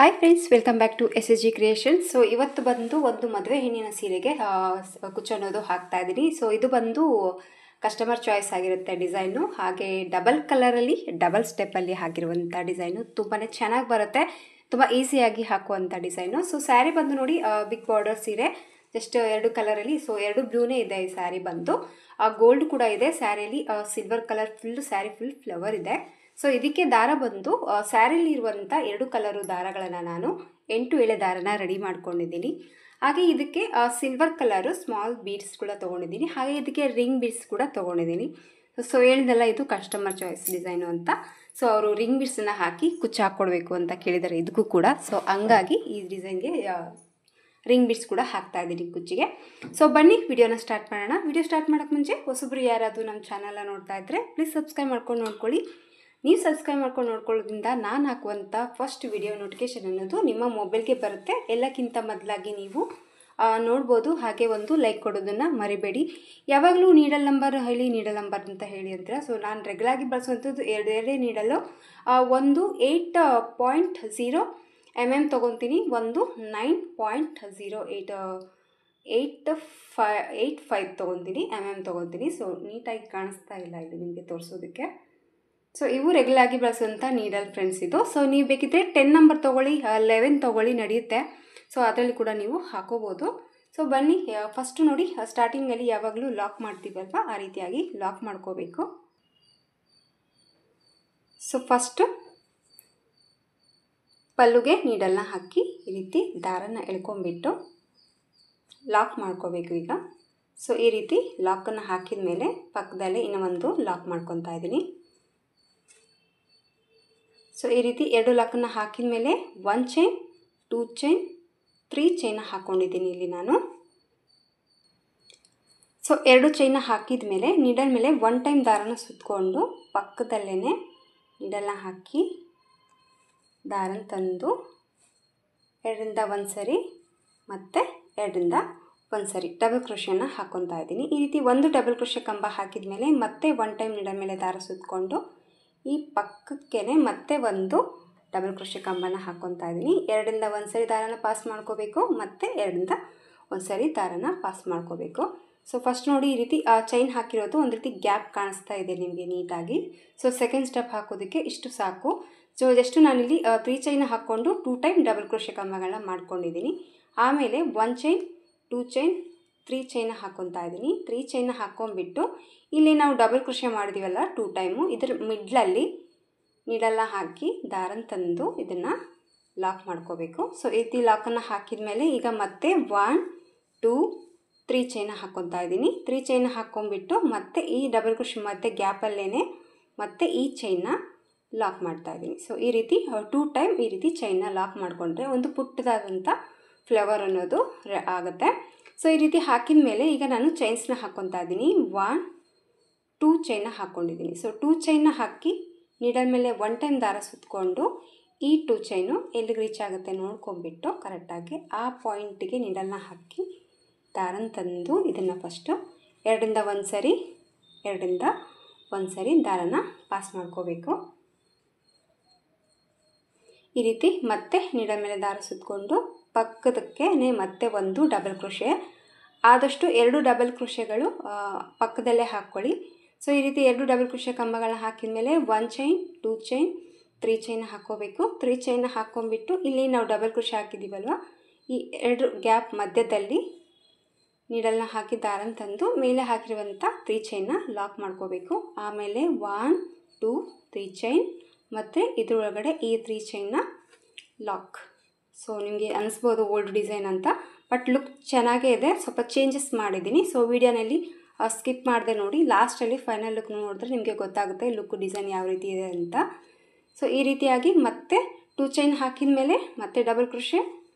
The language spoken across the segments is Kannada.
Hi friends, welcome back to SSG creations. So ಇವತ್ತು ಬಂದು ಒಂದು ಮದುವೆ ಹೆಣ್ಣಿನ ಸೀರೆಗೆ ಕುಚ್ಚು ಅನ್ನೋದು ಹಾಕ್ತಾ ಇದ್ದೀನಿ. ಸೊ ಇದು ಬಂದು ಕಸ್ಟಮರ್ ಚಾಯ್ಸ್ ಆಗಿರುತ್ತೆ ಡಿಸೈನು. ಹಾಗೆ ಡಬಲ್ ಕಲರಲ್ಲಿ ಡಬಲ್ ಸ್ಟೆಪ್ಪಲ್ಲಿ ಹಾಕಿರುವಂಥ ಡಿಸೈನು ತುಂಬಾ ಚೆನ್ನಾಗಿ ಬರುತ್ತೆ, ತುಂಬ ಈಸಿಯಾಗಿ ಹಾಕುವಂಥ ಡಿಸೈನು. ಸೊ ಸ್ಯಾರಿ ಬಂದು ನೋಡಿ, ಬಿಗ್ ಬಾರ್ಡರ್ ಸೀರೆ, ಜಸ್ಟ್ ಎರಡು ಕಲರಲ್ಲಿ. ಸೊ ಎರಡು ಬ್ಲೂನೇ ಇದೆ ಈ ಸ್ಯಾರಿ ಬಂದು. ಗೋಲ್ಡ್ ಕೂಡ ಇದೆ ಸ್ಯಾರಿಯಲ್ಲಿ, silver colour full sari full flower ಇದೆ. ಸೊ ಇದಕ್ಕೆ ದಾರ ಬಂದು ಸ್ಯಾರಿಲಿ ಇರುವಂಥ ಎರಡು ಕಲರು ದಾರಗಳನ್ನು ನಾನು 8 ಎಳೆ ದಾರನ ರೆಡಿ ಮಾಡ್ಕೊಂಡಿದ್ದೀನಿ. ಹಾಗೆ ಇದಕ್ಕೆ ಸಿಲ್ವರ್ ಕಲರು ಸ್ಮಾಲ್ ಬೀಡ್ಸ್ ಕೂಡ ತೊಗೊಂಡಿದ್ದೀನಿ. ಹಾಗೆ ಇದಕ್ಕೆ ರಿಂಗ್ ಬೀಡ್ಸ್ ಕೂಡ ತೊಗೊಂಡಿದ್ದೀನಿ. ಸೊ ಹೇಳಿದೆಲ್ಲ ಇದು ಕಸ್ಟಮರ್ ಚಾಯ್ಸ್ ಡಿಸೈನು ಅಂತ. ಸೊ ಅವರು ರಿಂಗ್ ಬೀಡ್ಸನ್ನು ಹಾಕಿ ಕುಚ್ಚು ಹಾಕ್ಕೊಡ್ಬೇಕು ಅಂತ ಕೇಳಿದ್ದಾರೆ ಇದಕ್ಕೂ ಕೂಡ. ಸೊ ಹಂಗಾಗಿ ಈ ಡಿಸೈನ್ಗೆ ರಿಂಗ್ ಬೀಡ್ಸ್ ಕೂಡ ಹಾಕ್ತಾ ಇದ್ದೀನಿ ಕುಚ್ಚಿಗೆ. ಸೊ ಬನ್ನಿ ವಿಡಿಯೋನ ಸ್ಟಾರ್ಟ್ ಮಾಡೋಣ. ವಿಡಿಯೋ ಸ್ಟಾರ್ಟ್ ಮಾಡೋಕ್ಕೆ ಮುಂಚೆ ಹೊಸಬ್ರು ಯಾರಾದರೂ ನಮ್ಮ ಚಾನಲ್ನ ನೋಡ್ತಾ ಇದ್ದರೆ ಪ್ಲೀಸ್ ಸಬ್ಸ್ಕ್ರೈಬ್ ಮಾಡ್ಕೊಂಡು ನೋಡ್ಕೊಳ್ಳಿ. ನೀವು ಸಬ್ಸ್ಕ್ರೈಬ್ ಮಾಡ್ಕೊಂಡು ನೋಡ್ಕೊಳ್ಳೋದ್ರಿಂದ ನಾನು ಹಾಕುವಂಥ ಫಸ್ಟ್ ವಿಡಿಯೋ ನೋಟಿಫಿಕೇಷನ್ ಅನ್ನೋದು ನಿಮ್ಮ ಮೊಬೈಲ್ಗೆ ಬರುತ್ತೆ. ಎಲ್ಲಕ್ಕಿಂತ ಮೊದಲಾಗಿ ನೀವು ನೋಡ್ಬೋದು. ಹಾಗೆ ಒಂದು ಲೈಕ್ ಕೊಡೋದನ್ನು ಮರಿಬೇಡಿ. ಯಾವಾಗಲೂ ನೀಡಲ್ ನಂಬರ್ ಹೇಳಿ, ನೀಡಲ್ ನಂಬರ್ ಅಂತ ಹೇಳಿ ಅಂತೀರ. ಸೊ ನಾನು ರೆಗ್ಯುಲಾಗಿ ಬಳಸುವಂಥದ್ದು ಎರಡೇ ನೀಡಲು. ಒಂದು 8.0 mm ತೊಗೊತೀನಿ, ಒಂದು 9.0885 ತೊಗೊತೀನಿ ತೊಗೊತೀನಿ. ಸೊ ನೀಟಾಗಿ ಕಾಣಿಸ್ತಾ ಇಲ್ಲ ಇದು ನಿಮಗೆ ತೋರಿಸೋದಕ್ಕೆ. ಸೊ ಇವು ರೆಗ್ಯುಲಾಗಿ ಬಳಸುವಂಥ ನೀಡಲ್ ಫ್ರೆಂಡ್ಸ್ ಇದು. ಸೊ ನೀವು ಬೇಕಿದ್ದರೆ 10 ನಂಬರ್ ತೊಗೊಳ್ಳಿ, 11 ತೊಗೊಳ್ಳಿ, ನಡೆಯುತ್ತೆ. ಸೊ ಅದರಲ್ಲಿ ಕೂಡ ನೀವು ಹಾಕೋಬೋದು. ಸೊ ಬನ್ನಿ, ಫಸ್ಟು ನೋಡಿ, ಸ್ಟಾರ್ಟಿಂಗಲ್ಲಿ ಯಾವಾಗಲೂ ಲಾಕ್ ಮಾಡ್ತೀವಲ್ವ, ಆ ರೀತಿಯಾಗಿ ಲಾಕ್ ಮಾಡ್ಕೋಬೇಕು. ಸೊ ಫಸ್ಟು ಪಲ್ಲುಗೆ ನೀಡಲ್ನ ಹಾಕಿ ಈ ರೀತಿ ದಾರನ ಎಳ್ಕೊಂಬಿಟ್ಟು ಲಾಕ್ ಮಾಡ್ಕೋಬೇಕು ಈಗ. ಸೊ ಈ ರೀತಿ ಲಾಕನ್ನು ಹಾಕಿದ ಮೇಲೆ ಪಕ್ಕದಲ್ಲೇ ಇನ್ನೂ ಒಂದು ಲಾಕ್ ಮಾಡ್ಕೊತಾ ಇದ್ದೀನಿ. ಸೊ ಈ ರೀತಿ ಎರಡು ಲಾಕನ್ನು ಹಾಕಿದ ಮೇಲೆ 1 ಚೈನ್, 2 ಚೈನ್, 3 ಚೈನ ಹಾಕ್ಕೊಂಡಿದ್ದೀನಿ ಇಲ್ಲಿ ನಾನು. ಸೊ 2 ಚೈನ ಹಾಕಿದ ಮೇಲೆ ನೀಡಲ್ ಮೇಲೆ 1 ಟೈಮ್ ದಾರನ ಸುತ್ತಕೊಂಡು ಪಕ್ಕದಲ್ಲೇ ನೀಡಲ್ನ ಹಾಕಿ ದಾರನ ತಂದು 2ರಿಂದ 1 ಸರಿ ಮತ್ತು 2ರಿಂದ 1 ಸರಿ ಡಬಲ್ ಕ್ರೋಶೆಯನ್ನು ಹಾಕ್ಕೊತಾ ಇದ್ದೀನಿ. ಈ ರೀತಿ ಒಂದು ಡಬಲ್ ಕ್ರೋಶೆ ಕಂಬ ಹಾಕಿದ ಮೇಲೆ ಮತ್ತೆ 1 ಟೈಮ್ ನೀಡಲ್ ಮೇಲೆ ದಾರ ಸುತ್ತಕೊಂಡು ಈ ಪಕ್ಕಕ್ಕೆ ಮತ್ತೆ ಒಂದು ಡಬಲ್ ಕ್ರೋಶೆ ಕಂಬನ ಹಾಕ್ಕೊತಾ ಇದ್ದೀನಿ. 2ರಿಂದ 1 ಸರಿ ದಾರನ ಪಾಸ್ ಮಾಡ್ಕೋಬೇಕು, ಮತ್ತು 2ರಿಂದ 1 ಸರಿ ದಾರನ ಪಾಸ್ ಮಾಡ್ಕೋಬೇಕು. ಸೊ ಫಸ್ಟ್ ನೋಡಿ, ಈ ರೀತಿ ಚೈನ್ ಹಾಕಿರೋದು ಒಂದು ರೀತಿ ಗ್ಯಾಪ್ ಕಾಣಿಸ್ತಾ ಇದೆ ನಿಮಗೆ ನೀಟಾಗಿ. ಸೊ ಸೆಕೆಂಡ್ ಸ್ಟೆಪ್ ಹಾಕೋದಕ್ಕೆ ಇಷ್ಟು ಸಾಕು. ಸೊ ಜಸ್ಟ್ ನಾನಿಲ್ಲಿ 3 ಚೈನ ಹಾಕ್ಕೊಂಡು 2 ಟೈಮ್ ಡಬಲ್ ಕ್ರೋಶೆ ಕಂಬಗಳನ್ನ ಮಾಡ್ಕೊಂಡಿದ್ದೀನಿ. ಆಮೇಲೆ 1 ಚೈನ್, 2 ಚೈನ್, 3 ಚೈನ ಹಾಕ್ಕೊತಾ ಇದ್ದೀನಿ. 3 ಚೈನ ಹಾಕ್ಕೊಂಬಿಟ್ಟು ಇಲ್ಲಿ ನಾವು ಡಬಲ್ ಕ್ರೋಶೆ ಮಾಡಿದ್ದೀವಲ್ಲ 2 ಟೈಮು, ಇದರ ಮಿಡ್ಲಲ್ಲಿ ನೀಡಲ್ನ ಹಾಕಿ ದಾರನ ತಂದು ಇದನ್ನು ಲಾಕ್ ಮಾಡ್ಕೋಬೇಕು. ಸೊ ಈ ರೀತಿ ಲಾಕನ್ನು ಹಾಕಿದ ಮೇಲೆ ಈಗ ಮತ್ತೆ 1, 2, 3 ಚೈನ ಹಾಕ್ಕೊತಾ ಇದ್ದೀನಿ. 3 ಚೈನ ಹಾಕ್ಕೊಂಬಿಟ್ಟು ಮತ್ತೆ ಈ ಡಬಲ್ ಕ್ರೋಶೆ ಮಧ್ಯೆ ಗ್ಯಾಪಲ್ಲೇ ಮತ್ತೆ ಈ ಚೈನ್ನ ಲಾಕ್ ಮಾಡ್ತಾ ಇದ್ದೀನಿ. ಸೊ ಈ ರೀತಿ 2 ಟೈಮ್ ಈ ರೀತಿ ಚೈನ್ನ ಲಾಕ್ ಮಾಡಿಕೊಂಡ್ರೆ ಒಂದು ಪುಟ್ಟದಾದಂಥ ಫ್ಲವರ್ ಅನ್ನೋದು ಆಗುತ್ತೆ. ಸೊ ಈ ರೀತಿ ಹಾಕಿದ ಮೇಲೆ ಈಗ ನಾನು ಚೈನ್ಸ್ನ ಹಾಕ್ಕೊತಾ ಇದ್ದೀನಿ. 1, 2 ಚೈನ ಹಾಕ್ಕೊಂಡಿದ್ದೀನಿ. ಸೊ 2 ಚೈನ್ನ ಹಾಕಿ ನೀಡಲ್ ಮೇಲೆ 1 ಟೈಮ್ ದಾರ ಸುತ್ತಕೊಂಡು ಈ 2 ಚೈನು ಎಲ್ಲಿಗೆ ರೀಚ್ ಆಗುತ್ತೆ ನೋಡ್ಕೊಂಬಿಟ್ಟು ಕರೆಕ್ಟಾಗಿ ಆ ಪಾಯಿಂಟಿಗೆ ನೀಡಲ್ನ ಹಾಕಿ ದಾರನ ತಂದು ಇದನ್ನು ಫಸ್ಟು 2ರಿಂದ 1 ಸರಿ 2ರಿಂದ 1 ಸರಿ ದಾರನ ಪಾಸ್ ಮಾಡ್ಕೋಬೇಕು. ಈ ರೀತಿ ಮತ್ತೆ ನೀಡಲ್ ಮೇಲೆ ದಾರ ಸುತ್ತಕೊಂಡು ಪಕ್ಕದಕ್ಕೆ ಮತ್ತೆ ಒಂದು ಡಬಲ್ ಕ್ರೋಶೆ, ಆದಷ್ಟು 2 ಡಬಲ್ ಕ್ರೋಶೆಗಳು ಪಕ್ಕದಲ್ಲೇ ಹಾಕ್ಕೊಳ್ಳಿ. ಸೊ ಈ ರೀತಿ 2 ಡಬಲ್ ಕ್ರೋಶೆ ಕಂಬಗಳನ್ನ ಹಾಕಿದ ಮೇಲೆ 1 ಚೈನ್, 2 ಚೈನ್, 3 ಚೈನ ಹಾಕ್ಕೋಬೇಕು. 3 ಚೈನ ಹಾಕ್ಕೊಂಬಿಟ್ಟು ಇಲ್ಲಿ ನಾವು ಡಬಲ್ ಕ್ರೋಶೆ ಹಾಕಿದ್ದೀವಲ್ವ, ಈ 2 ಗ್ಯಾಪ್ ಮಧ್ಯದಲ್ಲಿ ನೀಡಲ್ನ ಹಾಕಿ ದಾರನ ತಂದು ಮೇಲೆ ಹಾಕಿರುವಂಥ 3 ಚೈನ್ನ ಲಾಕ್ ಮಾಡ್ಕೋಬೇಕು. ಆಮೇಲೆ 1, 2, 3 ಚೈನ್ ಮತ್ತು ಇದರೊಳಗಡೆ ಈ 3 ಚೈನ್ನ ಲಾಕ್. ಸೊ ನಿಮಗೆ ಅನಿಸ್ಬೋದು ಓಲ್ಡ್ ಡಿಸೈನ್ ಅಂತ, ಬಟ್ ಲುಕ್ ಚೆನ್ನಾಗೇ ಇದೆ. ಸ್ವಲ್ಪ ಚೇಂಜಸ್ ಮಾಡಿದ್ದೀನಿ. ಸೊ ವಿಡಿಯೋನಲ್ಲಿ ಸ್ಕಿಪ್ ಮಾಡಿದೆ ನೋಡಿ, ಲಾಸ್ಟಲ್ಲಿ ಫೈನಲ್ ಲುಕ್ ನೋಡಿದ್ರೆ ನಿಮಗೆ ಗೊತ್ತಾಗುತ್ತೆ ಲುಕ್ ಡಿಸೈನ್ ಯಾವ ರೀತಿ ಇದೆ ಅಂತ. ಸೊ ಈ ರೀತಿಯಾಗಿ ಮತ್ತೆ 2 ಚೈನ್ ಹಾಕಿದ ಮೇಲೆ ಮತ್ತೆ ಡಬಲ್ ಕ್ರೋಶೆ,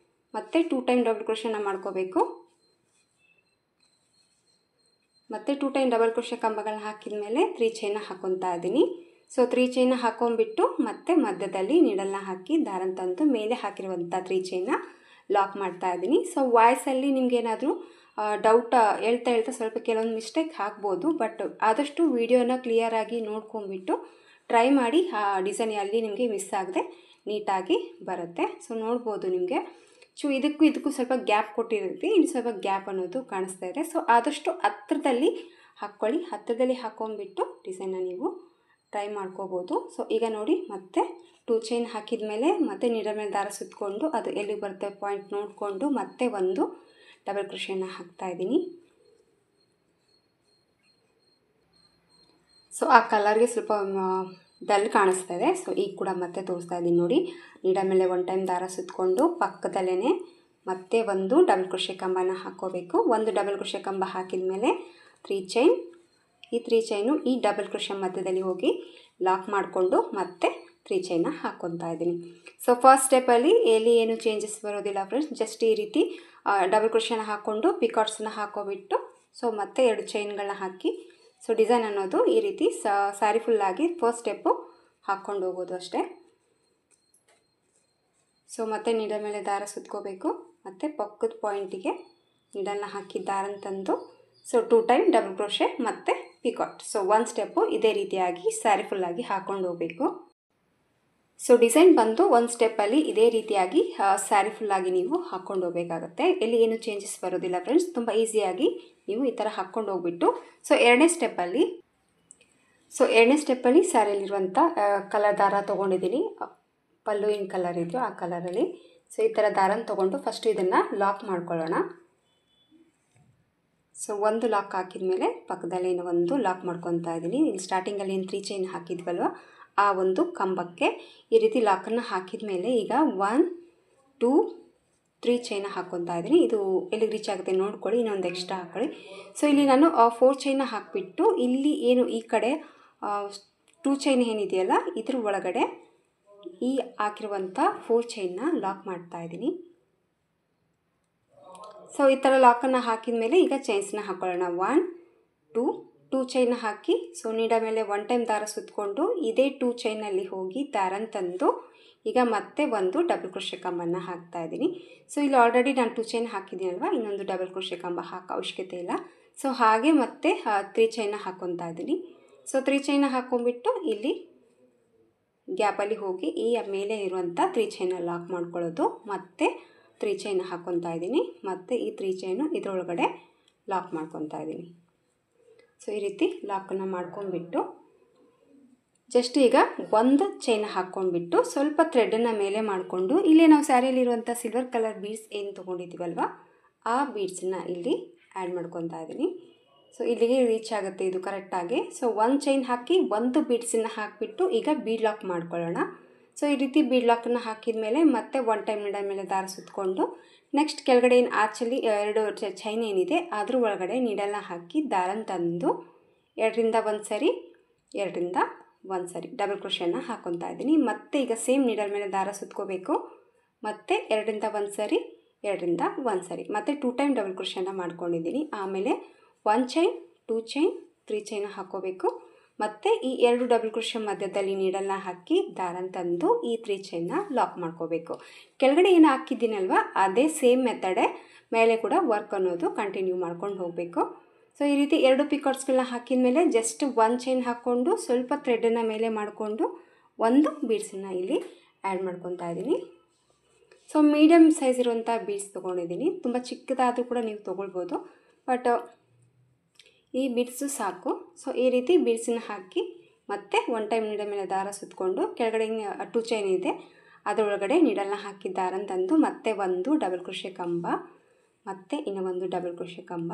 ಮತ್ತೆ 2 ಟೈಮ್ ಡಬಲ್ ಕ್ರೋಶೆನ ಮಾಡ್ಕೋಬೇಕು. ಮತ್ತೆ 2 ಟೈಮ್ ಡಬಲ್ ಕ್ರೋಶೆ ಕಂಬಗಳನ್ನ ಹಾಕಿದ ಮೇಲೆ 3 ಚೈನ ಹಾಕ್ಕೊತಾ ಇದ್ದೀನಿ. ಸೊ 3 ಚೈನ ಹಾಕ್ಕೊಂಬಿಟ್ಟು ಮತ್ತೆ ಮಧ್ಯದಲ್ಲಿ ನೀಡಲ್ನ ಹಾಕಿ ದಾರನ ತಂದು ಮೇಲೆ ಹಾಕಿರುವಂಥ 3 ಚೈನ ಲಾಕ್ ಮಾಡ್ತಾ ಇದ್ದೀನಿ. ಸೊ ವಾಯ್ಸಲ್ಲಿ ನಿಮಗೇನಾದರೂ ಡೌಟ್ ಹೇಳ್ತಾ ಸ್ವಲ್ಪ ಕೆಲವೊಂದು ಮಿಸ್ಟೇಕ್ ಆಗ್ಬೋದು, ಬಟ್ ಆದಷ್ಟು ವಿಡಿಯೋನ ಕ್ಲಿಯರಾಗಿ ನೋಡ್ಕೊಂಬಿಟ್ಟು ಟ್ರೈ ಮಾಡಿ. ಆ ಡಿಸೈನ್ ಅಲ್ಲಿ ನಿಮಗೆ ಮಿಸ್ ಆಗದೆ ನೀಟಾಗಿ ಬರುತ್ತೆ. ಸೊ ನೋಡ್ಬೋದು ನಿಮಗೆ ಇದಕ್ಕೂ ಸ್ವಲ್ಪ ಗ್ಯಾಪ್ ಕೊಟ್ಟಿರುತ್ತೆ, ಇಲ್ಲಿ ಸ್ವಲ್ಪ ಗ್ಯಾಪ್ ಅನ್ನೋದು ಕಾಣಿಸ್ತಾ ಇದೆ. ಸೊ ಆದಷ್ಟು ಹತ್ತಿರದಲ್ಲಿ ಹಾಕ್ಕೊಳ್ಳಿ, ಹತ್ತಿರದಲ್ಲಿ ಹಾಕ್ಕೊಂಡ್ಬಿಟ್ಟು ಡಿಸೈನ್ನ ನೀವು ಟ್ರೈ ಮಾಡ್ಕೋಬೋದು. ಸೊ ಈಗ ನೋಡಿ ಮತ್ತೆ 2 ಚೈನ್ ಹಾಕಿದ ಮೇಲೆ ಮತ್ತೆ ನೀಡಲ್ ಮೇಲೆ ದಾರ ಸುತ್ತಕೊಂಡು ಅದು ಎಲ್ಲಿ ಬರುತ್ತೆ ಪಾಯಿಂಟ್ ನೋಡಿಕೊಂಡು ಮತ್ತೆ ಒಂದು ಡಬಲ್ ಕ್ರೋಶೆನ ಹಾಕ್ತಾ ಇದ್ದೀನಿ. ಸೊ ಆ ಕಲರ್ಗೆ ಸ್ವಲ್ಪ ಡಲ್ ಕಾಣಿಸ್ತಾ ಇದೆ. ಸೊ ಈಗ ಕೂಡ ಮತ್ತೆ ತೋರಿಸ್ತಾ ಇದ್ದೀನಿ ನೋಡಿ, ನೀಡಲ್ ಮೇಲೆ 1 ಟೈಮ್ ದಾರ ಸುತ್ತಕೊಂಡು ಪಕ್ಕದಲ್ಲೇ ಮತ್ತೆ ಒಂದು ಡಬಲ್ ಕ್ರೋಶೆ ಕಂಬನ ಹಾಕ್ಕೋಬೇಕು. ಒಂದು ಡಬಲ್ ಕ್ರೋಶೆ ಕಂಬ ಹಾಕಿದ ಮೇಲೆ 3 ಚೈನ್, ಈ 3 ಚೈನು ಈ ಡಬಲ್ ಕ್ರೋಶೆ ಮಧ್ಯದಲ್ಲಿ ಹೋಗಿ ಲಾಕ್ ಮಾಡಿಕೊಂಡು ಮತ್ತೆ 3 ಚೈನ ಹಾಕ್ಕೊತಾ ಇದ್ದೀನಿ. ಸೊ ಫಸ್ಟ್ ಸ್ಟೆಪ್ಪಲ್ಲಿ ಏನು ಚೇಂಜಸ್ ಬರೋದಿಲ್ಲ ಫ್ರೆಂಡ್ಸ್, ಜಸ್ಟ್ ಈ ರೀತಿ ಡಬಲ್ ಕ್ರೋಶೆನ ಹಾಕ್ಕೊಂಡು ಪಿಕಾಟ್ಸನ್ನ ಹಾಕೋಬಿಟ್ಟು ಸೊ ಮತ್ತೆ 2 ಚೈನ್ಗಳನ್ನ ಹಾಕಿ ಸೊ ಡಿಸೈನ್ ಅನ್ನೋದು ಈ ರೀತಿ ಸ್ಯಾರಿ ಫುಲ್ಲಾಗಿ ಫಸ್ಟ್ ಸ್ಟೆಪ್ಪು ಹಾಕ್ಕೊಂಡು ಹೋಗೋದು ಅಷ್ಟೇ. ಸೊ ಮತ್ತೆ ನೀಡಲ್ ಮೇಲೆ ದಾರ ಸುತ್ಕೋಬೇಕು, ಮತ್ತು ಪಕ್ಕದ ಪಾಯಿಂಟಿಗೆ ನೀಡಲ್ನ ಹಾಕಿ ದಾರನ ತಂದು ಸೊ 2 ಟೈಮ್ ಡಬಲ್ ಕ್ರೋಶೆ ಮತ್ತು ಪಿಕಾಟ್. ಸೊ 1 ಸ್ಟೆಪ್ಪು ಇದೇ ರೀತಿಯಾಗಿ ಸ್ಯಾರಿ ಫುಲ್ಲಾಗಿ ಹಾಕ್ಕೊಂಡು ಹೋಗಬೇಕು. ಸೊ ಡಿಸೈನ್ ಬಂದು 1 ಸ್ಟೆಪ್ಪಲ್ಲಿ ಇದೇ ರೀತಿಯಾಗಿ ಸ್ಯಾರಿ ಫುಲ್ಲಾಗಿ ನೀವು ಹಾಕ್ಕೊಂಡು ಹೋಗಬೇಕಾಗತ್ತೆ. ಏನು ಚೇಂಜಸ್ ಬರೋದಿಲ್ಲ ಫ್ರೆಂಡ್ಸ್, ತುಂಬ ಈಸಿಯಾಗಿ ನೀವು ಈ ಥರ ಹಾಕ್ಕೊಂಡು ಹೋಗ್ಬಿಟ್ಟು ಸೊ ಎರಡನೇ ಸ್ಟೆಪ್ಪಲ್ಲಿ ಸ್ಯಾರಿಯಲ್ಲಿರುವಂಥ ಕಲರ್ ದಾರ ತೊಗೊಂಡಿದ್ದೀನಿ, ಪಲ್ಲು ಏನು ಕಲರ್ ಇದೆಯೋ ಆ ಕಲರಲ್ಲಿ. ಸೊ ಈ ಥರ ದಾರನ ತೊಗೊಂಡು ಫಸ್ಟು ಇದನ್ನು ಲಾಕ್ ಮಾಡ್ಕೊಳ್ಳೋಣ. ಸೊ ಒಂದು ಲಾಕ್ ಹಾಕಿದ ಮೇಲೆ ಪಕ್ಕದಲ್ಲಿ ಒಂದು ಲಾಕ್ ಮಾಡ್ಕೊತಾ ಇದ್ದೀನಿ. ಇಲ್ಲಿ ಸ್ಟಾರ್ಟಿಂಗಲ್ಲಿ ಏನು 3 ಚೈನ್ ಹಾಕಿದ್ವಲ್ವ ಆ ಒಂದು ಕಂಬಕ್ಕೆ ಈ ರೀತಿ ಲಾಕನ್ನು ಹಾಕಿದ ಮೇಲೆ ಈಗ 1 2 3 ಚೈನ ಹಾಕ್ಕೊತಾ ಇದ್ದೀನಿ. ಇದು ಎಲ್ಲಿಗೆ ರೀಚ್ ಆಗುತ್ತೆ ನೋಡ್ಕೊಳ್ಳಿ, ಇನ್ನೊಂದು ಎಕ್ಸ್ಟ್ರಾ ಹಾಕ್ಕೊಳ್ಳಿ. ಸೊ ಇಲ್ಲಿ ನಾನು 4 ಚೈನ ಹಾಕಿಬಿಟ್ಟು ಇಲ್ಲಿ ಏನು ಈ ಕಡೆ 2 ಚೈನ್ ಏನಿದೆಯಲ್ಲ ಇದ್ರ ಒಳಗಡೆ ಈ ಹಾಕಿರುವಂಥ 4 ಚೈನ್ನ ಲಾಕ್ ಮಾಡ್ತಾ ಇದ್ದೀನಿ. ಸೊ ಈ ಥರ ಲಾಕನ್ನು ಹಾಕಿದ ಮೇಲೆ ಈಗ ಚೈನ್ಸ್ನ ಹಾಕ್ಕೊಳ್ಳೋಣ. 1 2 ಚೈನ ಹಾಕಿ ಸೊ ನೀಡಲ್ ಮೇಲೆ 1 ಟೈಮ್ ದಾರ ಸುತ್ತಕೊಂಡು ಇದೇ 2 ಚೈನಲ್ಲಿ ಹೋಗಿ ದಾರನ ತಂದು ಈಗ ಮತ್ತೆ ಒಂದು ಡಬಲ್ ಕ್ರೋಶೆ ಕಂಬನ ಹಾಕ್ತಾ ಇದ್ದೀನಿ. ಸೊ ಇಲ್ಲಿ ಆಲ್ರೆಡಿ ನಾನು 2 ಚೈನ್ ಹಾಕಿದ್ದೀನಲ್ವ, ಇನ್ನೊಂದು ಡಬಲ್ ಕ್ರೋಶೆ ಕಂಬ ಹಾಕೋ ಅವಶ್ಯಕತೆ ಇಲ್ಲ. ಸೊ ಹಾಗೆ ಮತ್ತೆ 3 ಚೈನ ಹಾಕ್ಕೊತಾ ಇದ್ದೀನಿ. ಸೊ 3 ಚೈನ ಹಾಕ್ಕೊಂಡ್ಬಿಟ್ಟು ಇಲ್ಲಿ ಗ್ಯಾಪಲ್ಲಿ ಹೋಗಿ ಈ ಮೇಲೆ ಇರುವಂಥ 3 ಚೈನ ಲಾಕ್ ಮಾಡ್ಕೊಳ್ಳೋದು, ಮತ್ತೆ 3 ಚೈನ ಹಾಕ್ಕೊತಾ ಇದ್ದೀನಿ, ಮತ್ತು ಈ 3 ಚೈನು ಇದರೊಳಗಡೆ ಲಾಕ್ ಮಾಡ್ಕೊತಾ ಇದ್ದೀನಿ. ಸೊ ಈ ರೀತಿ ಲಾಕನ್ನು ಮಾಡ್ಕೊಂಡ್ಬಿಟ್ಟು ಜಸ್ಟ್ ಈಗ ಒಂದು ಚೈನ ಹಾಕ್ಕೊಂಡ್ಬಿಟ್ಟು ಸ್ವಲ್ಪ ಥ್ರೆಡನ್ನು ಮೇಲೆ ಮಾಡಿಕೊಂಡು ಇಲ್ಲೇ ನಾವು ಸ್ಯಾರಿಯಲ್ಲಿರುವಂಥ ಸಿಲ್ವರ್ ಕಲರ್ ಬೀಡ್ಸ್ ಏನು ತೊಗೊಂಡಿದ್ದೀವಲ್ವ ಆ ಬೀಡ್ಸನ್ನ ಇಲ್ಲಿ ಆ್ಯಡ್ ಮಾಡ್ಕೊತಾ ಇದ್ದೀನಿ. ಸೊ ಇಲ್ಲಿಗೆ ರೀಚ್ ಆಗುತ್ತೆ ಇದು ಕರೆಕ್ಟಾಗಿ. ಸೊ 1 ಚೈನ್ ಹಾಕಿ ಒಂದು ಬೀಡ್ಸನ್ನು ಹಾಕಿಬಿಟ್ಟು ಈಗ ಬೀಡ್ ಲಾಕ್ ಮಾಡ್ಕೊಳ್ಳೋಣ. ಸೊ ಈ ರೀತಿ ಬೀಡ್ ಲಾಕನ್ನು ಹಾಕಿದ ಮೇಲೆ ಮತ್ತೆ 1 ಟೈಮ್ ನೀಡಲ್ ಮೇಲೆ ದಾರ ಸುತ್ತಕೊಂಡು ನೆಕ್ಸ್ಟ್ ಕೆಳಗಡೆ ಏನು ಆಚಲ್ಲಿ 2 ಚೈನ್ ಏನಿದೆ ಅದ್ರ ಒಳಗಡೆ ನೀಡಲ್ನ ಹಾಕಿ ದಾರನ ತಂದು 2ರಿಂದ 1 ಸರಿ 2ರಿಂದ 1 ಸರಿ ಡಬಲ್ ಕ್ರೋಶೆನ ಹಾಕ್ಕೊತಾ ಇದ್ದೀನಿ. ಮತ್ತೆ ಈಗ ಸೇಮ್ ನೀಡಲ್ ಮೇಲೆ ದಾರ ಸುತ್ಕೋಬೇಕು, ಮತ್ತು 2ರಿಂದ 1 ಸರಿ 2ರಿಂದ 1 ಸರಿ ಮತ್ತು 2 ಟೈಮ್ ಡಬಲ್ ಕ್ರೋಶೆನ ಮಾಡ್ಕೊಂಡಿದ್ದೀನಿ. ಆಮೇಲೆ 1 ಚೈನ್ 2 ಚೈನ್ 3 ಚೈನ ಹಾಕ್ಕೋಬೇಕು, ಮತ್ತು ಈ 2 ಡಬಲ್ ಕ್ರೋಶೆ ಮಧ್ಯದಲ್ಲಿ ನೀಡಲ್ನ ಹಾಕಿ ದಾರನ ತಂದು ಈ 3 ಚೈನ್ನ ಲಾಕ್ ಮಾಡ್ಕೋಬೇಕು. ಕೆಳಗಡೆ ಏನು ಹಾಕಿದ್ದೀನಲ್ವ ಅದೇ ಸೇಮ್ ಮೆಥಡೇ ಮೇಲೆ ಕೂಡ ವರ್ಕ್ ಅನ್ನೋದು ಕಂಟಿನ್ಯೂ ಮಾಡ್ಕೊಂಡು ಹೋಗಬೇಕು. ಸೊ ಈ ರೀತಿ 2 ಪಿಕಾಟ್ಸ್ಗಳನ್ನ ಹಾಕಿದ ಮೇಲೆ ಜಸ್ಟ್ 1 ಚೈನ್ ಹಾಕ್ಕೊಂಡು ಸ್ವಲ್ಪ ಥ್ರೆಡನ್ನು ಮೇಲೆ ಮಾಡಿಕೊಂಡು ಒಂದು ಬೀಡ್ಸನ್ನು ಇಲ್ಲಿ ಆ್ಯಡ್ ಮಾಡ್ಕೊತಾ ಇದ್ದೀನಿ. ಸೊ ಮೀಡಿಯಮ್ ಸೈಜ್ ಇರುವಂಥ ಬೀಡ್ಸ್ ತೊಗೊಂಡಿದ್ದೀನಿ, ತುಂಬ ಚಿಕ್ಕದಾದರೂ ಕೂಡ ನೀವು ತೊಗೊಳ್ಬೋದು, ಬಟ್ ಈ ಬೀಡ್ಸು ಸಾಕು. ಸೊ ಈ ರೀತಿ ಬೀಡ್ಸನ್ನ ಹಾಕಿ ಮತ್ತೆ 1 ಟೈಮ್ ನೀಡಲ್ ಮೇಲೆ ದಾರ ಸುತ್ತಕೊಂಡು ಕೆಳಗಡೆ 2 ಚೈನ್ ಇದೆ ಅದರೊಳಗಡೆ ನೀಡಲ್ನ ಹಾಕಿ ದಾರನ ತಂದು ಮತ್ತೆ ಒಂದು ಡಬಲ್ ಕ್ರೋಶೆ ಕಂಬ, ಮತ್ತು ಇನ್ನೂ ಒಂದು ಡಬಲ್ ಕ್ರೋಶೆ ಕಂಬ.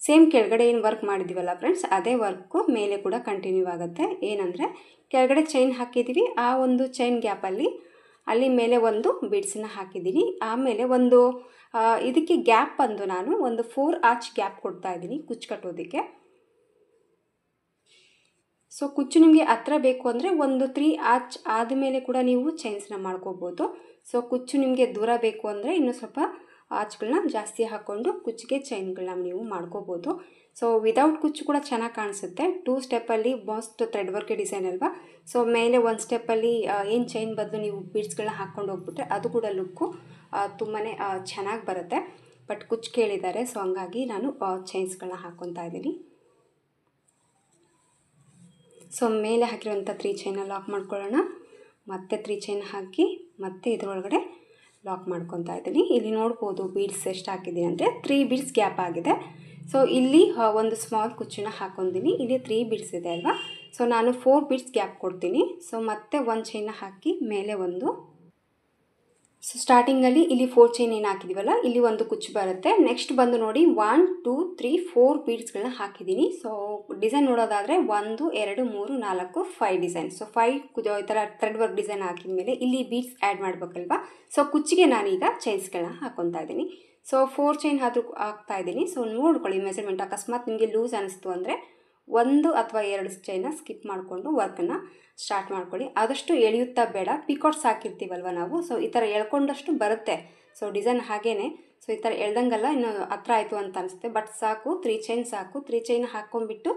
ಸೇಮ್ ಕೆಳಗಡೆ ಏನು ವರ್ಕ್ ಮಾಡಿದ್ದೀವಲ್ಲ ಫ್ರೆಂಡ್ಸ್ ಅದೇ ವರ್ಕು ಮೇಲೆ ಕೂಡ ಕಂಟಿನ್ಯೂ ಆಗುತ್ತೆ. ಏನಂದರೆ ಕೆಳಗಡೆ ಚೈನ್ ಹಾಕಿದ್ದೀವಿ, ಆ ಒಂದು ಚೈನ್ ಗ್ಯಾಪಲ್ಲಿ ಅಲ್ಲಿ ಮೇಲೆ ಒಂದು ಬೀಡ್ಸನ್ನ ಹಾಕಿದ್ದೀನಿ. ಆಮೇಲೆ ಒಂದು ಇದಕ್ಕೆ ಗ್ಯಾಪ್ ಬಂದು ನಾನು ಒಂದು 4 ಆರ್ಚ್ ಗ್ಯಾಪ್ ಕೊಡ್ತಾ ಇದ್ದೀನಿ ಕುಚ್ಚು ಕಟ್ಟೋದಕ್ಕೆ. ಸೊ ಕುಚ್ಚು ನಿಮಗೆ ಹತ್ರ ಬೇಕು ಅಂದರೆ ಒಂದು 3 ಆರ್ಚ್ ಆದಮೇಲೆ ಕೂಡ ನೀವು ಚೈನ್ಸ್ನ ಮಾಡ್ಕೋಬೋದು. ಸೊ ಕುಚ್ಚು ನಿಮಗೆ ದೂರ ಬೇಕು ಅಂದರೆ ಇನ್ನೂ ಸ್ವಲ್ಪ ಆರ್ಚ್ಗಳನ್ನ ಜಾಸ್ತಿ ಹಾಕ್ಕೊಂಡು ಕುಚ್ಚಿಗೆ ಚೈನ್ಗಳನ್ನ ನೀವು ಮಾಡ್ಕೋಬೋದು. ಸೊ ವಿದೌಟ್ ಕುಚ್ಚು ಕೂಡ ಚೆನ್ನಾಗಿ ಕಾಣಿಸುತ್ತೆ. 2 ಸ್ಟೆಪ್ಪಲ್ಲಿ ಮೋಸ್ಟ್ ಥ್ರೆಡ್ ವರ್ಕ್ ಡಿಸೈನ್ ಅಲ್ವಾ. ಸೊ ಮೇಲೆ 1 ಸ್ಟೆಪ್ಪಲ್ಲಿ ಏನು ಚೈನ್ ಬದಲು ನೀವು ಬೀಡ್ಸ್ಗಳನ್ನ ಹಾಕ್ಕೊಂಡು ಹೋಗ್ಬಿಟ್ರೆ ಅದು ಕೂಡ ಲುಕ್ಕು ತುಂಬಾ ಚೆನ್ನಾಗಿ ಬರುತ್ತೆ. ಬಟ್ ಕುಚ್ಚು ಕೇಳಿದ್ದಾರೆ, ಸೊ ಹಂಗಾಗಿ ನಾನು ಚೈನ್ಸ್ಗಳನ್ನ ಹಾಕ್ಕೊತಾ ಇದ್ದೀನಿ. ಸೊ ಮೇಲೆ ಹಾಕಿರುವಂಥ 3 ಚೈನ ಲಾಕ್ ಮಾಡ್ಕೊಳ್ಳೋಣ, ಮತ್ತೆ 3 ಚೈನ್ ಹಾಕಿ ಮತ್ತೆ ಇದರೊಳಗಡೆ ಲಾಕ್ ಮಾಡ್ಕೊತಾ ಇದ್ದೀನಿ. ಇಲ್ಲಿ ನೋಡ್ಬೋದು ಬೀಡ್ಸ್ ಎಷ್ಟು ಹಾಕಿದ್ದೀನಿ ಅಂದರೆ 3 ಬೀಡ್ಸ್ ಗ್ಯಾಪ್ ಆಗಿದೆ. ಸೊ ಇಲ್ಲಿ ಒಂದು ಸ್ಮಾಲ್ ಕುಚ್ಚನ್ನ ಹಾಕ್ಕೊಂಡಿದ್ದೀನಿ. ಇಲ್ಲಿ 3 ಬೀಡ್ಸ್ ಇದೆ ಅಲ್ವಾ, ಸೊ ನಾನು 4 ಬೀಡ್ಸ್ ಗ್ಯಾಪ್ ಕೊಡ್ತೀನಿ. ಸೊ ಮತ್ತೆ 1 ಚೈನ್ನ ಹಾಕಿ ಮೇಲೆ ಒಂದು, ಸೊ ಸ್ಟಾರ್ಟಿಂಗಲ್ಲಿ ಇಲ್ಲಿ 4 ಚೈನ್ ಏನು ಹಾಕಿದ್ದೀವಲ್ಲ ಇಲ್ಲಿ ಒಂದು ಕುಚ್ಚು ಬರುತ್ತೆ. ನೆಕ್ಸ್ಟ್ ಬಂದು ನೋಡಿ 1 2 3 4 ಬೀಡ್ಸ್ಗಳನ್ನ ಹಾಕಿದ್ದೀನಿ. ಸೊ ಡಿಸೈನ್ ನೋಡೋದಾದರೆ 1 2 3 4 5 ಡಿಸೈನ್. ಸೊ 5 ಈ ಥರ ಥ್ರೆಡ್ ವರ್ಕ್ ಡಿಸೈನ್ ಹಾಕಿದ ಮೇಲೆ ಇಲ್ಲಿ ಬೀಡ್ಸ್ ಆ್ಯಡ್ ಮಾಡಬೇಕಲ್ವಾ. ಸೊ ಕುಚ್ಚಿಗೆ ನಾನೀಗ ಚೈನ್ಸ್ಗಳನ್ನ ಹಾಕ್ಕೊತಾ ಇದ್ದೀನಿ. ಸೊ 4 ಚೈನ್ ಆದರೂ ಹಾಕ್ತಾ ಇದ್ದೀನಿ. ಸೊ ನೋಡ್ಕೊಳ್ಳಿ ಮೆಜರ್ಮೆಂಟ್, ಅಕಸ್ಮಾತ್ ನಿಮಗೆ ಲೂಸ್ ಅನ್ನಿಸ್ತು ಅಂದರೆ 1 ಅಥವಾ 2 ಚೈನ ಸ್ಕಿಪ್ ಮಾಡಿಕೊಂಡು ವರ್ಕನ್ನು ಸ್ಟಾರ್ಟ್ ಮಾಡ್ಕೊಳ್ಳಿ. ಆದಷ್ಟು ಎಳೆಯುತ್ತಾ ಬೇಡ, ಪಿಕಾಟ್ಸ್ ಹಾಕಿರ್ತೀವಲ್ವ ನಾವು, ಸೊ ಈ ಥರ ಎಳ್ಕೊಂಡಷ್ಟು ಬರುತ್ತೆ. ಸೊ ಡಿಸೈನ್ ಹಾಗೇ, ಸೊ ಈ ಥರ ಎಳ್ದಂಗೆಲ್ಲ ಇನ್ನು ಹತ್ರ ಆಯಿತು ಅಂತ ಅನಿಸುತ್ತೆ. ಬಟ್ ಸಾಕು 3 ಚೈನ್ ಸಾಕು. 3 ಚೈನ್ ಹಾಕ್ಕೊಂಡ್ಬಿಟ್ಟು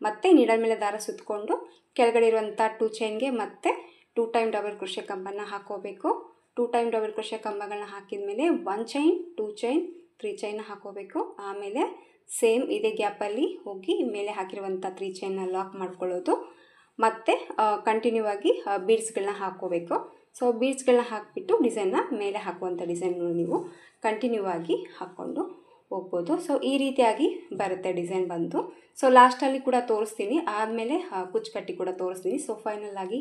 ಮತ್ತೆ ನೀಡಲ್ ಮೇಲೆ ದಾರ ಸುತ್ತಕೊಂಡು ಕೆಳಗಡೆ ಇರುವಂಥ 2 ಚೈನ್ಗೆ ಮತ್ತೆ 2 ಟೈಮ್ ಡಬಲ್ ಕ್ರೋಶೆ ಕಂಬನ್ನು ಹಾಕೋಬೇಕು. 2 ಟೈಮ್ ಡಬಲ್ ಕ್ರೋಶೆ ಕಂಬಗಳನ್ನ ಹಾಕಿದ ಮೇಲೆ 1 ಚೈನ್ 2 ಚೈನ್ 3 ಚೈನ್ ಹಾಕೋಬೇಕು. ಆಮೇಲೆ ಸೇಮ್ ಇದೇ ಗ್ಯಾಪಲ್ಲಿ ಹೋಗಿ ಮೇಲೆ ಹಾಕಿರುವಂಥ 3 ಚೈನ್ನ ಲಾಕ್ ಮಾಡ್ಕೊಳ್ಳೋದು. ಮತ್ತು ಕಂಟಿನ್ಯೂ ಆಗಿ ಬೀಡ್ಸ್ಗಳನ್ನ ಹಾಕ್ಕೋಬೇಕು. ಸೊ ಬೀಡ್ಸ್ಗಳನ್ನ ಹಾಕಿಬಿಟ್ಟು ಡಿಸೈನ್ನ ಮೇಲೆ ಹಾಕುವಂಥ ಡಿಸೈನ್ ನೀವು ಕಂಟಿನ್ಯೂ ಆಗಿ ಹಾಕ್ಕೊಂಡು ಹೋಗ್ಬೋದು. ಸೊ ಈ ರೀತಿಯಾಗಿ ಬರುತ್ತೆ ಡಿಸೈನ್ ಬಂದು. ಸೊ ಲಾಸ್ಟಲ್ಲಿ ಕೂಡ ತೋರಿಸ್ತೀನಿ, ಆದಮೇಲೆ ಕುಚ್ಚುಕಟ್ಟಿ ಕೂಡ ತೋರಿಸ್ತೀನಿ. ಸೊ ಫೈನಲ್ ಆಗಿ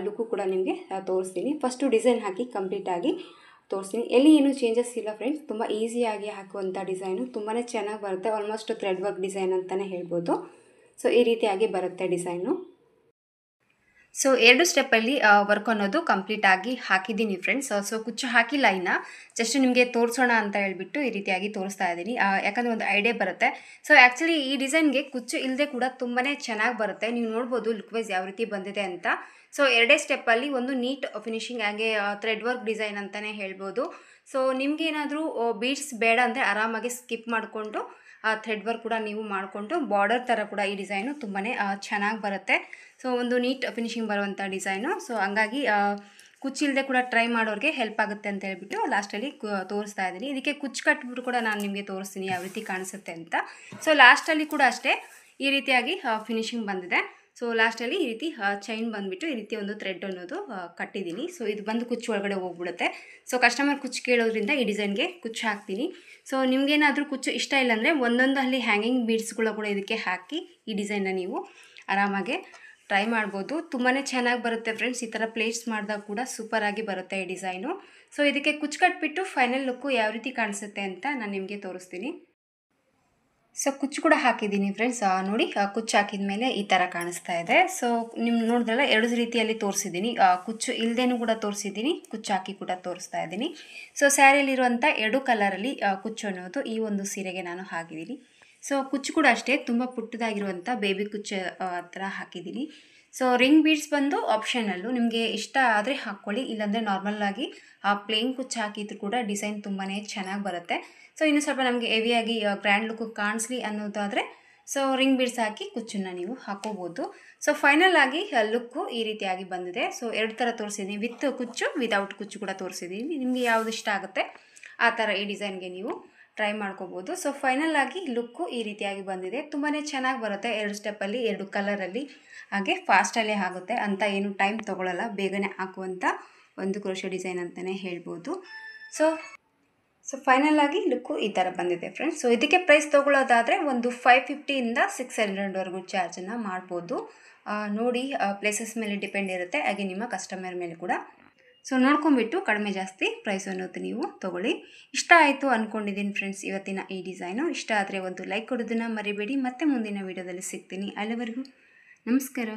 ಲುಕ್ಕು ಕೂಡ ನಿಮಗೆ ತೋರಿಸ್ತೀನಿ. ಫಸ್ಟು ಡಿಸೈನ್ ಹಾಕಿ ಕಂಪ್ಲೀಟಾಗಿ ತೋರಿಸ್ತೀನಿ. ಎಲ್ಲಿ ಏನೂ ಚೇಂಜಸ್ ಇಲ್ಲ ಫ್ರೆಂಡ್ಸ್, ತುಂಬ ಈಸಿಯಾಗಿ ಹಾಕುವಂಥ ಡಿಸೈನು, ತುಂಬಾ ಚೆನ್ನಾಗಿ ಬರುತ್ತೆ. ಆಲ್ಮೋಸ್ಟ್ ಥ್ರೆಡ್ ವರ್ಕ್ ಡಿಸೈನ್ ಅಂತಲೇ ಹೇಳ್ಬೋದು. ಸೊ ಈ ರೀತಿಯಾಗಿ ಬರುತ್ತೆ ಡಿಸೈನು. ಸೊ 2 ಸ್ಟೆಪ್ಪಲ್ಲಿ ವರ್ಕ್ ಅನ್ನೋದು ಕಂಪ್ಲೀಟಾಗಿ ಹಾಕಿದ್ದೀನಿ ಫ್ರೆಂಡ್ಸ್. ಸೊ ಕುಚ್ಚು ಹಾಕಿಲ್ಲ ಇನ್ನು, ಜಸ್ಟ್ ನಿಮಗೆ ತೋರಿಸೋಣ ಅಂತ ಹೇಳ್ಬಿಟ್ಟು ಈ ರೀತಿಯಾಗಿ ತೋರಿಸ್ತಾ ಇದ್ದೀನಿ, ಯಾಕಂದರೆ ಒಂದು ಐಡಿಯಾ ಬರುತ್ತೆ. ಸೊ ಆ್ಯಕ್ಚುಲಿ ಈ ಡಿಸೈನ್ಗೆ ಕುಚ್ಚು ಇಲ್ಲದೆ ಕೂಡ ತುಂಬಾ ಚೆನ್ನಾಗಿ ಬರುತ್ತೆ. ನೀವು ನೋಡ್ಬೋದು ಲುಕ್ ವೈಸ್ ಯಾವ ರೀತಿ ಬಂದಿದೆ ಅಂತ. ಸೊ 2 ಸ್ಟೆಪ್ಪಲ್ಲಿ ಒಂದು ನೀಟ್ ಫಿನಿಶಿಂಗ್, ಹಾಗೆ ಥ್ರೆಡ್ ವರ್ಕ್ ಡಿಸೈನ್ ಅಂತಲೇ ಹೇಳ್ಬೋದು. ಸೊ ನಿಮಗೇನಾದರೂ ಬೀಡ್ಸ್ ಬೇಡ ಅಂದರೆ ಆರಾಮಾಗಿ ಸ್ಕಿಪ್ ಮಾಡಿಕೊಂಡು ಥ್ರೆಡ್ ವರ್ಕ್ ಕೂಡ ನೀವು ಮಾಡಿಕೊಂಡು ಬಾರ್ಡರ್ ಥರ ಕೂಡ ಈ ಡಿಸೈನು ತುಂಬಾ ಚೆನ್ನಾಗಿ ಬರುತ್ತೆ. ಸೊ ಒಂದು ನೀಟ್ ಫಿನಿಶಿಂಗ್ ಬರುವಂಥ ಡಿಸೈನು. ಸೊ ಹಂಗಾಗಿ ಕುಚ್ಚಿಲ್ಲದೆ ಕೂಡ ಟ್ರೈ ಮಾಡೋರಿಗೆ ಹೆಲ್ಪ್ ಆಗುತ್ತೆ ಅಂತ ಹೇಳ್ಬಿಟ್ಟು ಲಾಸ್ಟಲ್ಲಿ ತೋರಿಸ್ತಾ ಇದ್ದೀನಿ. ಇದಕ್ಕೆ ಕುಚ್ಚು ಕಟ್ಬಿಟ್ಟು ಕೂಡ ನಾನು ನಿಮಗೆ ತೋರಿಸ್ತೀನಿ ಯಾವ ರೀತಿ ಕಾಣಿಸುತ್ತೆ ಅಂತ. ಸೊ ಲಾಸ್ಟಲ್ಲಿ ಕೂಡ ಅಷ್ಟೇ ಈ ರೀತಿಯಾಗಿ ಫಿನಿಶಿಂಗ್ ಬಂದಿದೆ. ಸೊ ಲಾಸ್ಟಲ್ಲಿ ಈ ರೀತಿ ಚೈನ್ ಬಂದುಬಿಟ್ಟು ಈ ರೀತಿ ಒಂದು ಥ್ರೆಡ್ ಅನ್ನೋದು ಕಟ್ಟಿದ್ದೀನಿ. ಸೊ ಇದು ಬಂದು ಕುಚ್ಚು ಒಳಗಡೆ ಹೋಗ್ಬಿಡುತ್ತೆ. ಸೊ ಕಸ್ಟಮರ್ ಕುಚ್ಚು ಕೇಳೋದ್ರಿಂದ ಈ ಡಿಸೈನ್ಗೆ ಕುಚ್ಚು ಹಾಕ್ತೀನಿ. ಸೊ ನಿಮಗೇನಾದರೂ ಕುಚ್ಚು ಇಷ್ಟ ಇಲ್ಲ ಅಂದರೆ ಒಂದೊಂದಲ್ಲಿ ಹ್ಯಾಂಗಿಂಗ್ ಬೀಡ್ಸ್ಗಳು ಕೂಡ ಇದಕ್ಕೆ ಹಾಕಿ ಈ ಡಿಸೈನ್ನ ನೀವು ಆರಾಮಾಗೆ ಟ್ರೈ ಮಾಡ್ಬೋದು. ತುಂಬಾ ಚೆನ್ನಾಗಿ ಬರುತ್ತೆ ಫ್ರೆಂಡ್ಸ್. ಈ ಥರ ಪ್ಲೇಟ್ಸ್ ಮಾಡಿದಾಗ ಕೂಡ ಸೂಪರಾಗಿ ಬರುತ್ತೆ ಈ ಡಿಸೈನು. ಸೊ ಇದಕ್ಕೆ ಕುಚ್ಚು ಕಟ್ಬಿಟ್ಟು ಫೈನಲ್ ಲುಕ್ಕು ಯಾವ ರೀತಿ ಕಾಣಿಸುತ್ತೆ ಅಂತ ನಾನು ನಿಮಗೆ ತೋರಿಸ್ತೀನಿ. ಸೊ ಕುಚ್ಚು ಕೂಡ ಹಾಕಿದ್ದೀನಿ ಫ್ರೆಂಡ್ಸ್. ನೋಡಿ ಕುಚ್ಚು ಹಾಕಿದ ಮೇಲೆ ಈ ಥರ ಕಾಣಿಸ್ತಾ ಇದೆ. ಸೊ ನಿಮ್ಮ ನೋಡಿದ್ರಲ್ಲ 2 ರೀತಿಯಲ್ಲಿ ತೋರಿಸಿದ್ದೀನಿ, ಕುಚ್ಚು ಇಲ್ಲದೇನೂ ಕೂಡ ತೋರಿಸಿದ್ದೀನಿ, ಕುಚ್ಚು ಹಾಕಿ ಕೂಡ ತೋರಿಸ್ತಾ ಇದ್ದೀನಿ. ಸೊ ಸ್ಯಾರಿಯಲ್ಲಿರುವಂಥ 2 ಕಲರಲ್ಲಿ ಕುಚ್ಚು ಅನ್ನೋದು ಈ ಒಂದು ಸೀರೆಗೆ ನಾನು ಹಾಕಿದ್ದೀನಿ. ಸೊ ಕುಚ್ಚು ಕೂಡ ಅಷ್ಟೇ ತುಂಬ ಪುಟ್ಟದಾಗಿರುವಂಥ ಬೇಬಿ ಕುಚ್ಚು ಥರ ಹಾಕಿದ್ದೀನಿ. ಸೊ ರಿಂಗ್ ಬೀಡ್ಸ್ ಬಂದು ಆಪ್ಷನಲ್ಲು, ನಿಮಗೆ ಇಷ್ಟ ಆದರೆ ಹಾಕ್ಕೊಳ್ಳಿ, ಇಲ್ಲಾಂದರೆ ನಾರ್ಮಲ್ಲಾಗಿ ಪ್ಲೇನ್ ಕುಚ್ಚು ಹಾಕಿದ್ರು ಕೂಡ ಡಿಸೈನ್ ತುಂಬಾ ಚೆನ್ನಾಗಿ ಬರುತ್ತೆ. ಸೊ ಇನ್ನೂ ಸ್ವಲ್ಪ ನಮಗೆ ಹೆವಿಯಾಗಿ ಗ್ರ್ಯಾಂಡ್ ಲುಕ್ ಕಾಣಿಸ್ಲಿ ಅನ್ನೋದಾದರೆ ಸೊ ರಿಂಗ್ ಬೀಡ್ಸ್ ಹಾಕಿ ಕುಚ್ಚನ್ನು ನೀವು ಹಾಕೋಬೋದು. ಸೊ ಫೈನಲ್ ಆಗಿ ಲುಕ್ಕು ಈ ರೀತಿಯಾಗಿ ಬಂದಿದೆ. ಸೊ 2 ಥರ ತೋರಿಸಿದ್ದೀನಿ, ವಿತ್ ಕುಚ್ಚು ವಿದೌಟ್ ಕುಚ್ಚು ಕೂಡ ತೋರಿಸಿದ್ದೀನಿ. ನಿಮಗೆ ಯಾವುದು ಇಷ್ಟ ಆಗುತ್ತೆ ಆ ಥರ ಈ ಡಿಸೈನ್ಗೆ ನೀವು ಟ್ರೈ ಮಾಡ್ಕೋಬೋದು. ಸೊ ಫೈನಲ್ ಆಗಿ ಲುಕ್ಕು ಈ ರೀತಿಯಾಗಿ ಬಂದಿದೆ. ತುಂಬಾ ಚೆನ್ನಾಗಿ ಬರುತ್ತೆ. 2 ಸ್ಟೆಪ್ಪಲ್ಲಿ 2 ಕಲರಲ್ಲಿ, ಹಾಗೆ ಫಾಸ್ಟಲ್ಲೇ ಆಗುತ್ತೆ ಅಂತ ಏನು ಟೈಮ್ ತೊಗೊಳ್ಳಲ್ಲ, ಬೇಗನೆ ಹಾಕುವಂಥ ಒಂದು ಕ್ರೋಶೆ ಡಿಸೈನ್ ಅಂತಲೇ ಹೇಳ್ಬೋದು. ಸೊ ಫೈನಲ್ ಆಗಿ ಲುಕ್ಕು ಈ ಥರ ಬಂದಿದೆ ಫ್ರೆಂಡ್ಸ್. ಸೊ ಇದಕ್ಕೆ ಪ್ರೈಸ್ ತೊಗೊಳ್ಳೋದಾದರೆ ಒಂದು 550 ಇಂದ 600ವರೆಗೂ ಚಾರ್ಜನ್ನು ಮಾಡ್ಬೋದು. ನೋಡಿ ಪ್ಲೇಸಸ್ ಮೇಲೆ ಡಿಪೆಂಡ್ ಇರುತ್ತೆ, ಹಾಗೆ ನಿಮ್ಮ ಕಸ್ಟಮರ್ ಮೇಲೆ ಕೂಡ. ಸೊ ನೋಡ್ಕೊಂಬಿಟ್ಟು ಕಡಿಮೆ ಜಾಸ್ತಿ ಪ್ರೈಸ್ ಅನ್ನೋದು ನೀವು ತೊಗೊಳ್ಳಿ. ಇಷ್ಟ ಆಯಿತು ಅಂದ್ಕೊಂಡಿದ್ದೀನಿ ಫ್ರೆಂಡ್ಸ್ ಇವತ್ತಿನ ಈ ಡಿಸೈನು. ಇಷ್ಟ ಆದರೆ ಒಂದು ಲೈಕ್ ಕೊಡೋದನ್ನು ಮರಿಬೇಡಿ. ಮತ್ತೆ ಮುಂದಿನ ವೀಡಿಯೋದಲ್ಲಿ ಸಿಗ್ತೀನಿ. ಅಲ್ಲಿವರೆಗೂ ನಮಸ್ಕಾರ.